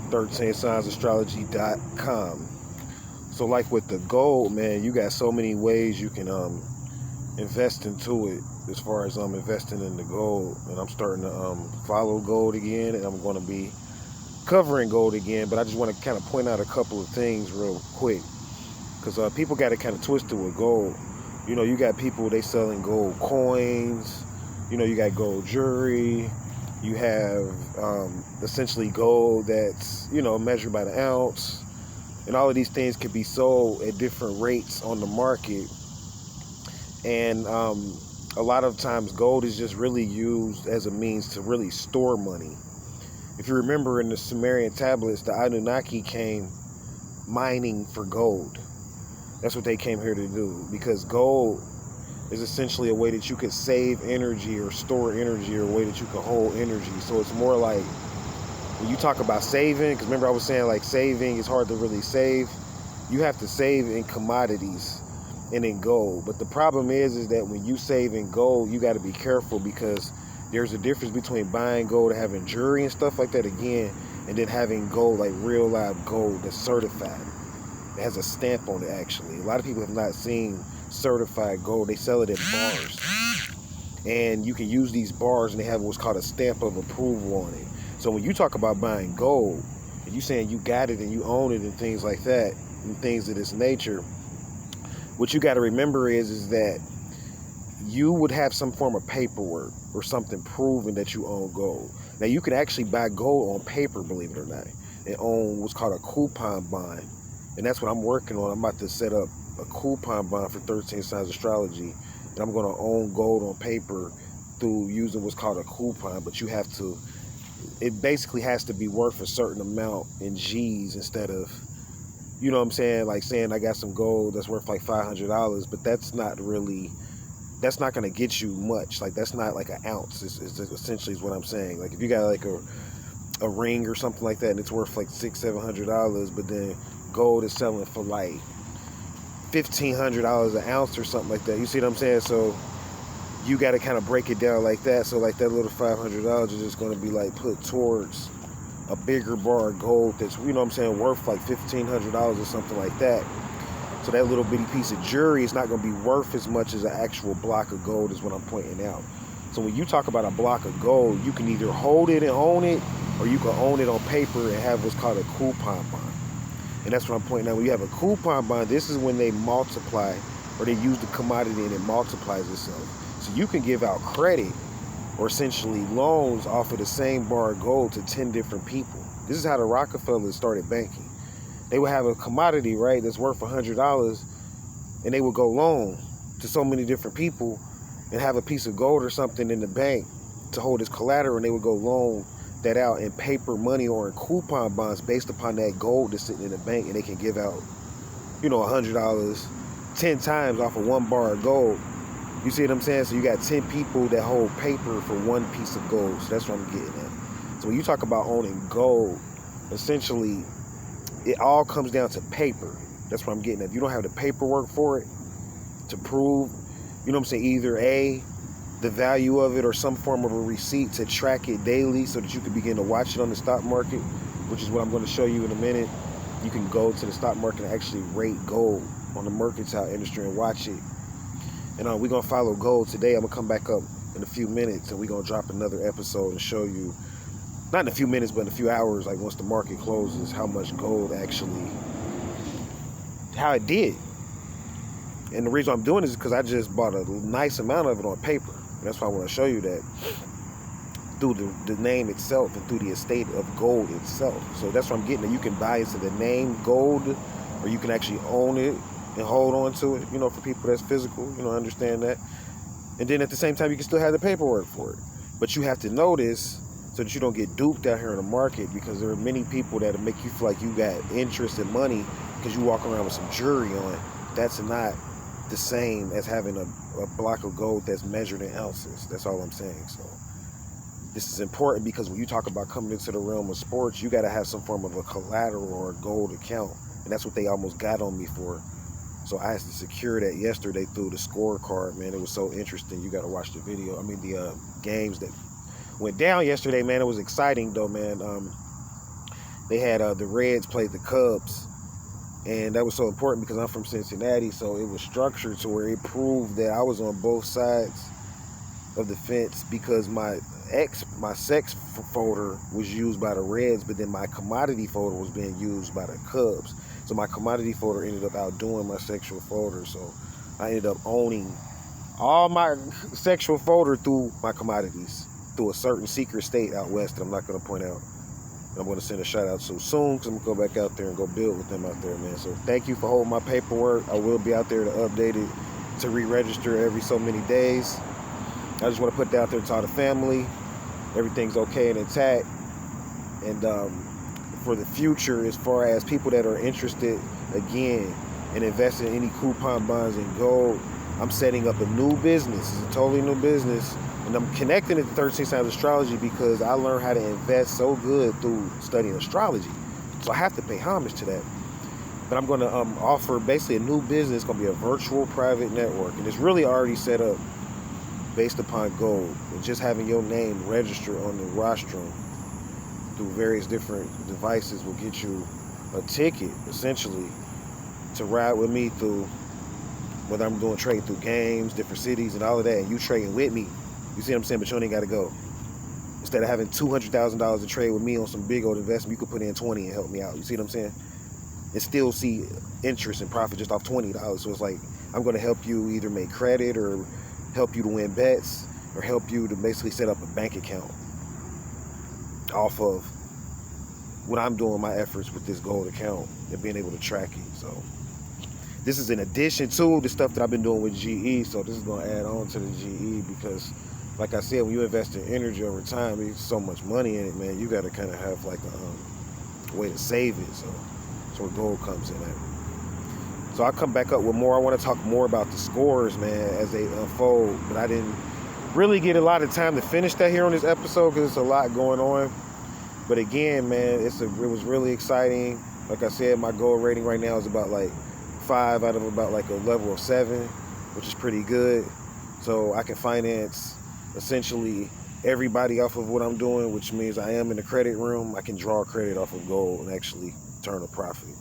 13signsastrology.com. So like with the gold, man, you got so many ways you can invest into it as far as investing in the gold. And I'm starting to follow gold again, and I'm going to be covering gold again. But I just want to kind of point out a couple of things real quick, because people got it kind of twisted with gold. You know, you got people, they selling gold coins. You know, you got gold jewelry. You have essentially gold that's, you know, measured by the ounce. And all of these things can be sold at different rates on the market. And a lot of times gold is just really used as a means to really store money. If you remember in the Sumerian tablets, the Anunnaki came mining for gold. That's what they came here to do, because gold is essentially a way that you could save energy or store energy, or a way that you could hold energy. So it's more like when you talk about saving, because remember I was saying like saving is hard to really save. You have to save in commodities and in gold. But the problem is that when you save in gold, you got to be careful, because there's a difference between buying gold and having jewelry and stuff like that again, and then having gold, like real live gold that's certified. It has a stamp on it, actually. A lot of people have not seen certified gold. They sell it at bars. And you can use these bars, and they have what's called a stamp of approval on it. So when you talk about buying gold, and you saying you got it and you own it and things like that, and things of this nature, what you got to remember is that you would have some form of paperwork or something proving that you own gold. Now, you can actually buy gold on paper, believe it or not, and own what's called a coupon bond. And that's what I'm working on. I'm about to set up a coupon bond for 13 Signs Astrology. And I'm going to own gold on paper through using what's called a coupon. But you have to, it basically has to be worth a certain amount in G's instead of, you know what I'm saying, like saying I got some gold that's worth like $500, but that's not really, that's not going to get you much. Like, that's not like an ounce, is essentially is what I'm saying. Like, if you got like a ring or something like that and it's worth like $600-700, but then gold is selling for like $1,500 an ounce or something like that. You see what I'm saying? So you got to kind of break it down like that. So like that little $500 is just going to be like put towards a bigger bar of gold that's, you know what I'm saying, worth like $1,500 or something like that. So that little bitty piece of jewelry is not going to be worth as much as an actual block of gold, is what I'm pointing out. So when you talk about a block of gold, you can either hold it and own it, or you can own it on paper and have what's called a coupon bond. And that's what I'm pointing out. When you have a coupon bond, this is when they multiply, or they use the commodity and it multiplies itself. So you can give out credit, or essentially loans, off of the same bar of gold to 10 different people. This is how the Rockefellers started banking. They would have a commodity, right, that's worth $100, and they would go loan to so many different people and have a piece of gold or something in the bank to hold as collateral, and they would go loan that out in paper money or in coupon bonds based upon that gold that's sitting in the bank, and they can give out, you know, $100 10 times off of one bar of gold. You see what I'm saying? So you got 10 people that hold paper for one piece of gold. So that's what I'm getting at. So when you talk about owning gold, essentially it all comes down to paper. That's what I'm getting at. If you don't have the paperwork for it to prove, you know what I'm saying, either A, the value of it, or some form of a receipt to track it daily so that you can begin to watch it on the stock market, which is what I'm going to show you in a minute. You can go to the stock market and actually rate gold on the mercantile industry and watch it. And we're going to follow gold today. I'm going to come back up in a few minutes, and we're going to drop another episode and show you, not in a few minutes, but in a few hours, like once the market closes, how much gold actually, how it did. And the reason I'm doing this is because I just bought a nice amount of it on paper. And that's why I want to show you that through the name itself and through the estate of gold itself. So that's what I'm getting at. You can buy into the name gold, or you can actually own it and hold on to it, you know, for people that's physical, you know, understand that. And then at the same time, you can still have the paperwork for it. But you have to know this so that you don't get duped out here in the market, because there are many people that make you feel like you got interest in money because you walk around with some jewelry on. That's not the same as having a block of gold that's measured in ounces. That's all I'm saying. So this is important, because when you talk about coming into the realm of sports, you got to have some form of a collateral or a gold account. And that's what they almost got on me for. So I had to secure that yesterday through the scorecard, man. It was so interesting. You got to watch the video. I mean, the games that went down yesterday, man. It was exciting, though, man. they had the Reds played the Cubs. And that was so important because I'm from Cincinnati, so it was structured to where it proved that I was on both sides of the fence, because my sex folder was used by the Reds, but then my commodity folder was being used by the Cubs. So my commodity folder ended up outdoing my sexual folder. So I ended up owning all my sexual folder through my commodities, through a certain secret state out west that I'm not going to point out. I'm going to send a shout out to soon, because I'm going to go back out there and go build with them out there, man. So thank you for holding my paperwork. I will be out there to update it, to re-register every so many days. I just want to put that out there to all the family. Everything's okay and intact. And for the future, as far as people that are interested, again, in investing in any coupon bonds in gold, I'm setting up a new business. It's a totally new business. And I'm connecting it to 13 Signs Astrology because I learned how to invest so good through studying astrology. So I have to pay homage to that. But I'm going to offer basically a new business. It's going to be a virtual private network. And it's really already set up based upon gold. And just having your name registered on the rostrum through various different devices will get you a ticket, essentially, to ride with me through, whether I'm doing trading through games, different cities, and all of that, and you trading with me. You see what I'm saying? But you ain't got to go. Instead of having $200,000 to trade with me on some big old investment, you could put in 20 and help me out. You see what I'm saying? And still see interest and profit just off $20. So it's like, I'm going to help you either make credit or help you to win bets or help you to basically set up a bank account off of what I'm doing, my efforts with this gold account and being able to track it. So this is in addition to the stuff that I've been doing with GE. So this is going to add on to the GE because, like I said, when you invest in energy over time, there's so much money in it, man. You got to kind of have like a way to save it. So that's where gold comes in at. So I'll come back up with more. I want to talk more about the scores, man, as they unfold. But I didn't really get a lot of time to finish that here on this episode because there's a lot going on. But again, man, it was really exciting. Like I said, my gold rating right now is about like 5 out of about like a level of 7, which is pretty good. So I can finance essentially everybody off of what I'm doing, which means I am in the credit room. I can draw credit off of gold and actually turn a profit.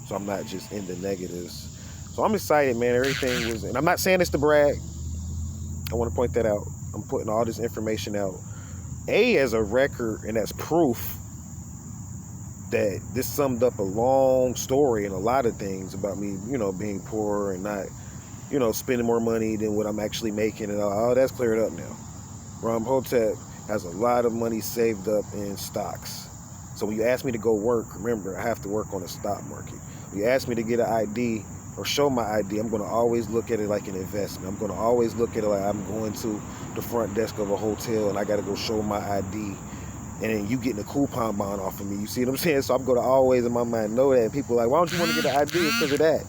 So I'm not just in the negatives. So I'm excited, man. Everything was, and I'm not saying this to brag. I want to point that out. I'm putting all this information out. As a record, and that's proof that this summed up a long story and a lot of things about me, being poor and not, spending more money than what I'm actually making and all that's cleared up now. Imhotep has a lot of money saved up in stocks. So when you ask me to go work, remember, I have to work on the stock market. When you ask me to get an ID or show my ID, I'm going to always look at it like an investment. I'm going to always look at it like I'm going to the front desk of a hotel and I got to go show my ID. And then you getting a coupon bond off of me. You see what I'm saying? So I'm going to always in my mind know that. And people are like, why don't you want to get an ID? It's because of that.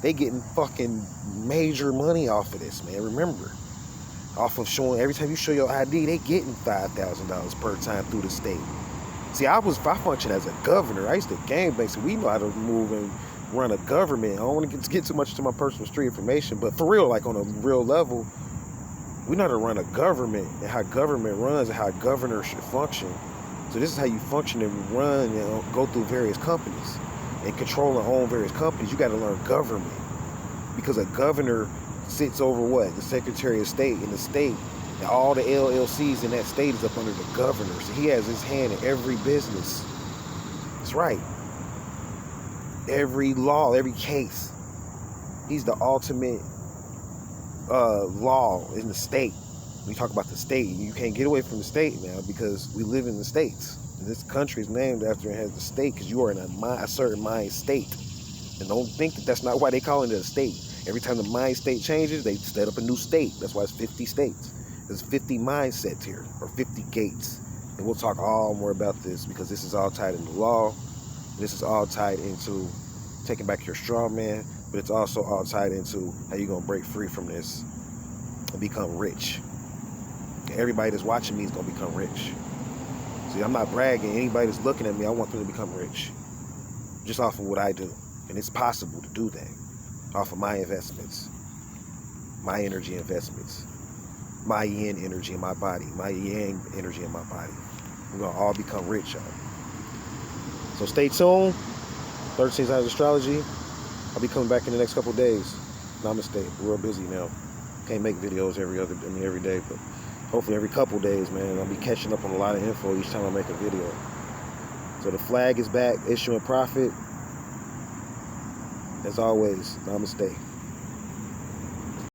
They getting fucking major money off of this, man. Remember, off of showing, every time you show your ID, they getting $5,000 per time through the state. See, I function as a governor. I used to game bang, so we know how to move and run a government. I don't want to get too much into my personal street information, but for real, like on a real level, we know how to run a government and how government runs and how a governor should function. So this is how you function and run and go through various companies and control and own various companies. You got to learn government because a governor sits over what? The Secretary of State in the state. And all the LLCs in that state is up under the governor. So he has his hand in every business. That's right. Every law, every case. He's the ultimate law in the state. When you talk about the state, you can't get away from the state now because we live in the states. And this country is named after it has the state because you are in a certain mind state. And don't think that that's not why they call it a state. Every time the mind state changes, they set up a new state. That's why it's 50 states. There's 50 mindsets here, or 50 gates. And we'll talk all more about this because this is all tied into law. This is all tied into taking back your straw man, but it's also all tied into how you're going to break free from this and become rich. And everybody that's watching me is going to become rich. See, I'm not bragging. Anybody that's looking at me, I want them to become rich. Just off of what I do. And it's possible to do that. Off of my investments. My energy investments. My yin energy in my body. My yang energy in my body. We're going to all become rich, y'all. So stay tuned. 13 Signs of Astrology. I'll be coming back in the next couple days. Namaste. We're real busy now. Can't make videos every day, but hopefully every couple days, man. I'll be catching up on a lot of info each time I make a video. So the flag is back, issuing profit. As always, namaste.